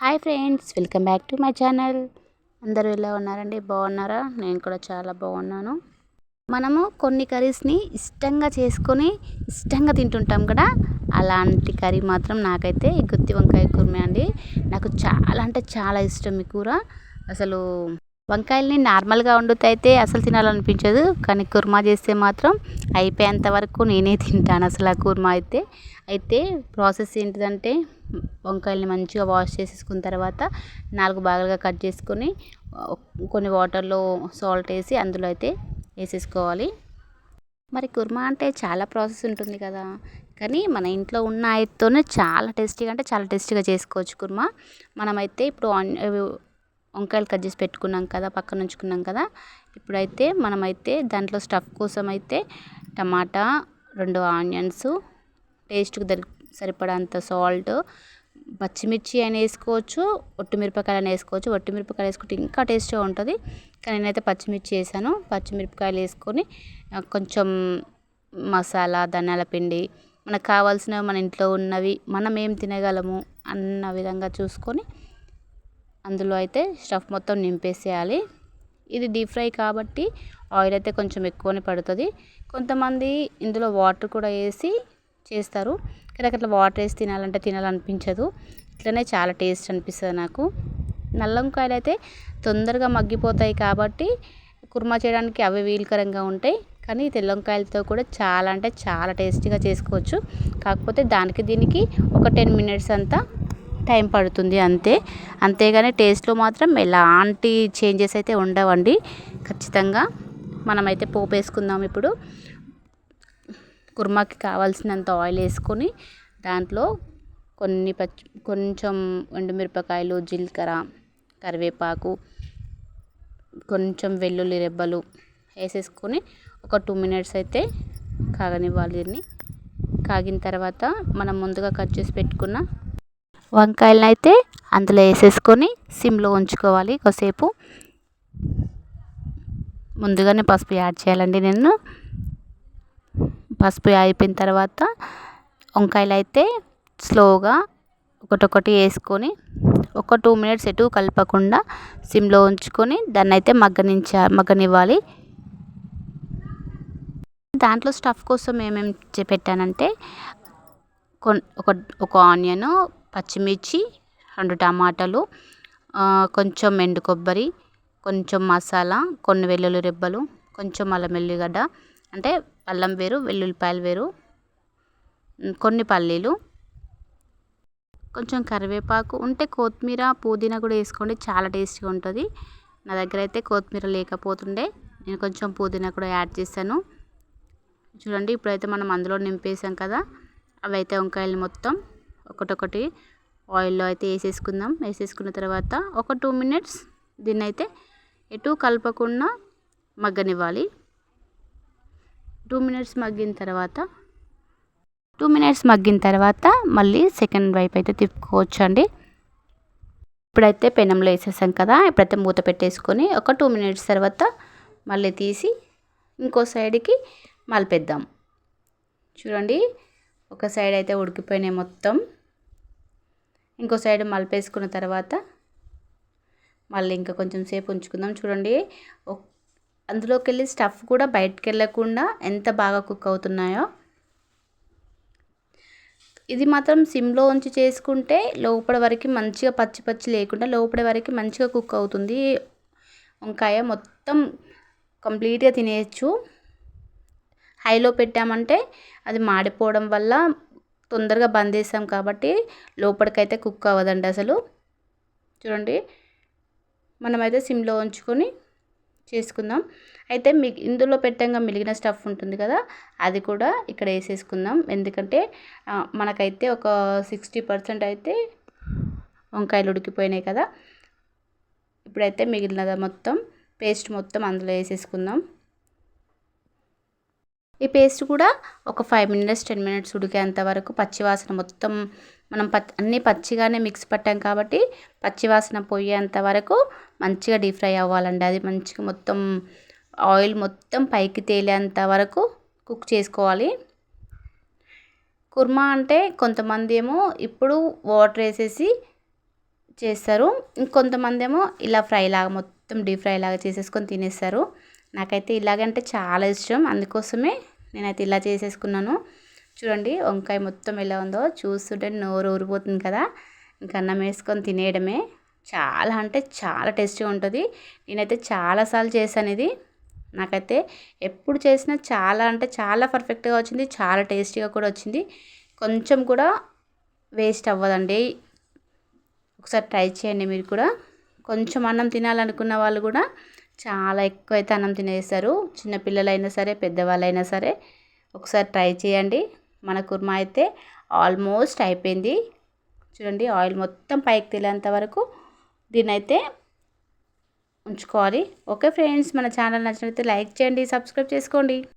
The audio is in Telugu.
Hi friends, welcome back to my channel. అందరూ ఎలా ఉన్నారండి? బాగున్నారా? నేను కూడా చాలా బాగున్నాను. మనము కొన్ని కర్రీస్ని ఇష్టంగా చేసుకొని ఇష్టంగా తింటుంటాం కదా, అలాంటి కర్రీ మాత్రం నాకైతే ఈ గుత్తి వంకాయ కుర్మా అండి. నాకు చాలా అంటే చాలా ఇష్టం ఈ కూర. అసలు వంకాయల్ని నార్మల్గా వండితే అయితే అసలు తినాలనిపించదు, కానీ కుర్మా చేస్తే మాత్రం అయిపోయేంత వరకు నేనే తింటాను అసలు ఆ కుర్మా అయితే. అయితే ప్రాసెస్ ఏంటిదంటే, వంకాయల్ని మంచిగా వాష్ చేసేసుకున్న తర్వాత 4 భాగాలుగా కట్ చేసుకొని కొన్ని వాటర్లో సాల్ట్ వేసి అందులో అయితే వేసేసుకోవాలి. మరి కుర్మా అంటే చాలా ప్రాసెస్ ఉంటుంది కదా, కానీ మన ఇంట్లో ఉన్న ఆయిల్తోనే చాలా టేస్టీగా అంటే చాలా టేస్టీగా చేసుకోవచ్చు కుర్మా. మనమైతే ఇప్పుడు వంకాయలు కట్ చేసి పెట్టుకున్నాం కదా, పక్కన ఉంచుకున్నాం కదా. ఇప్పుడైతే మనమైతే దాంట్లో స్టఫ్ కోసం అయితే టమాటా, 2 ఆనియన్స్, టేస్ట్కి సరిపడంత సాల్ట్, పచ్చిమిర్చి అయినా వేసుకోవచ్చు, ఒట్టిమిరపకాయలు అయినా వేసుకోవచ్చు. ఒట్టిమిరపకాయలు వేసుకుంటే ఇంకా టేస్ట్గా ఉంటుంది, కానీ నేనైతే పచ్చిమిర్చి వేసాను. పచ్చిమిరపకాయలు వేసుకొని కొంచెం మసాలా, ధనియాల పిండి, మనకు కావాల్సినవి మన ఇంట్లో ఉన్నవి మనం ఏం తినగలము అన్న విధంగా చూసుకొని అందులో అయితే స్టఫ్ మొత్తం నింపేసేయాలి. ఇది డీప్ ఫ్రై కాబట్టి ఆయిల్ అయితే కొంచెం ఎక్కువనే పడుతుంది. కొంతమంది ఇందులో వాటర్ కూడా వేసి చేస్తారు, కానీ అట్లా వాటర్ వేసి తినాలనిపించదు. ఇట్లనే చాలా టేస్ట్ అనిపిస్తుంది నాకు. నల్ల వంకాయలు అయితే తొందరగా మగ్గిపోతాయి కాబట్టి కుర్మా చేయడానికి అవి వీలుకరంగా ఉంటాయి, కానీ తెల్ల వంకాయలతో కూడా చాలా అంటే చాలా టేస్టీగా చేసుకోవచ్చు. కాకపోతే దానికి దీనికి ఒక 10 మినిట్స్ అంతా టైం పడుతుంది అంతే. అంతేగాని టేస్ట్లో మాత్రం ఎలాంటి చేంజెస్ అయితే ఉండవండి ఖచ్చితంగా. మనమైతే పోపు వేసుకుందాం ఇప్పుడు. కుర్మాకి కావాల్సినంత ఆయిల్ వేసుకొని దాంట్లో కొంచెం ఎండుమిరపకాయలు, జీలకర్ర, కరివేపాకు, కొంచెం వెల్లుల్లి రెబ్బలు వేసేసుకొని ఒక 2 మినిట్స్ అయితే కాగనివ్వాలి. దీన్ని కాగిన తర్వాత మనం ముందుగా కట్ చేసి పెట్టుకున్న వంకాయలను అయితే అందులో వేసేసుకొని సిమ్లో ఉంచుకోవాలి కాసేపు. ముందుగానే పసుపు యాడ్ చేయాలండి. నేను పసుపు అయిపోయిన తర్వాత వంకాయలు అయితే స్లోగా ఒకటొకటి వేసుకొని ఒక 2 మినిట్స్ ఎటు కలపకుండా సిమ్లో ఉంచుకొని దాన్ని అయితే మగ్గనివ్వాలి. దాంట్లో స్టఫ్ కోసం ఏమేమి పెట్టానంటే ఒక ఆనియన్, పచ్చిమిర్చి, 2 టమాటాలు, కొంచెం ఎండు కొబ్బరి, కొంచెం మసాలా, కొన్ని వెల్లుల్లి రెబ్బలు, కొంచెం అల్లం వెల్లిగడ్డ, అంటే అల్లం వేరు వెల్లుల్లిపాయలు వేరు, కొన్ని పల్లీలు, కొంచెం కరివేపాకు, ఉంటే కొత్తిమీర, పుదీనా కూడా వేసుకోండి, చాలా టేస్ట్గా ఉంటుంది. నా దగ్గర అయితే కొత్తిమీర లేకపోతుండే నేను కొంచెం పుదీనా కూడా యాడ్ చేశాను. చూడండి, ఇప్పుడైతే మనం అందులో నింపేసాం కదా, అవైతే వంకాయలు మొత్తం ఒకటొకటి ఆయిల్లో అయితే వేసేసుకుందాం. వేసేసుకున్న తర్వాత ఒక 2 మినిట్స్ దీన్ని అయితే ఎటు కలపకుండా మగ్గనివ్వాలి. 2 మినిట్స్ మగ్గిన తర్వాత మళ్ళీ సెకండ్ వైపు అయితే తిప్పుకోవచ్చు అండి. ఇప్పుడైతే పెనంలో వేసేసాం కదా, ఇప్పుడైతే మూత పెట్టేసుకొని ఒక 2 మినిట్స్ తర్వాత మళ్ళీ తీసి ఇంకో సైడ్కి మలిపేద్దాం. చూడండి, ఒక సైడ్ అయితే ఉడికిపోయినాయి మొత్తం. ఇంకో సైడ్ మలిపేసుకున్న తర్వాత మళ్ళీ ఇంకా కొంచెం సేపు ఉంచుకుందాం. చూడండి, అందులోకి వెళ్ళి స్టఫ్ కూడా బయటకు వెళ్ళకుండా ఎంత బాగా కుక్ అవుతున్నాయో. ఇది మాత్రం సిమ్లో ఉంచి చేసుకుంటే లోపల వరకు మంచిగా పచ్చి పచ్చి లేకుండా లోపల వరకు మంచిగా కుక్ అవుతుంది. వంకాయ మొత్తం కంప్లీట్గా తినేయచ్చు. హైలో పెట్టామంటే అది మాడిపోవడం వల్ల తొందరగా బంద్ చేసాం కాబట్టి లోపలికైతే కుక్ అవ్వదండి అసలు. చూడండి, మనమైతే సిమ్లో ఉంచుకొని చేసుకుందాం. అయితే ఇందులో పెట్టంగా మిగిలిన స్టఫ్ ఉంటుంది కదా, అది కూడా ఇక్కడ వేసేసుకుందాం. ఎందుకంటే మనకైతే ఒక 60% అయితే వంకాయలు ఉడికిపోయినాయి కదా. ఇప్పుడైతే మిగిలినది మొత్తం పేస్ట్ మొత్తం అందులో వేసేసుకుందాం. ఈ పేస్ట్ కూడా ఒక 5 మినిట్స్ 10 మినిట్స్ ఉడికేంత వరకు పచ్చివాసన మొత్తం మనం అన్నీ పచ్చిగానే మిక్స్ పట్టాం కాబట్టి పచ్చివాసన పోయేంత వరకు మంచిగా డీప్ ఫ్రై అవ్వాలండి. అది మంచిగా మొత్తం ఆయిల్ మొత్తం పైకి తేలేంత వరకు కుక్ చేసుకోవాలి. కుర్మా అంటే కొంతమంది ఏమో ఇప్పుడు వాటర్ వేసేసి చేస్తారు. ఇంకొంతమంది ఏమో ఇలా ఫ్రై లాగా మొత్తం డీప్ ఫ్రై లాగా చేసేసుకొని తినేస్తారు. నాకైతే ఇలాగంటే చాలా ఇష్టం, అందుకోసమే నేనైతే ఇలా చేసేసుకున్నాను. చూడండి వంకాయ మొత్తం ఎలా ఉందో చూస్తుంటే నోరు ఊరిపోతుంది కదా. ఇంకా అన్నం వేసుకొని తినేయడమే. చాలా అంటే చాలా టేస్టీగా ఉంటుంది. నేనైతే చాలాసార్లు చేశాను ఇది. నాకైతే ఎప్పుడు చేసినా చాలా అంటే చాలా పర్ఫెక్ట్గా వచ్చింది, చాలా టేస్టీగా కూడా వచ్చింది. కొంచెం కూడా వేస్ట్ అవ్వదండి. ఒకసారి ట్రై చేయండి మీరు కూడా. కొంచెం అన్నం తినాలనుకున్న వాళ్ళు కూడా చాలా ఎక్కువ అయితే అన్నం తినేస్తారు, చిన్నపిల్లలైనా సరే పెద్దవాళ్ళైనా సరే. ఒకసారి ట్రై చేయండి. మన కుర్మా అయితే ఆల్మోస్ట్ అయిపోయింది. చూడండి ఆయిల్ మొత్తం పైకి తేలేంత వరకు దీన్నైతే ఉంచుకోవాలి. ఓకే ఫ్రెండ్స్, మన ఛానల్ నచ్చినట్లయితే లైక్ చేయండి, సబ్స్క్రైబ్ చేసుకోండి.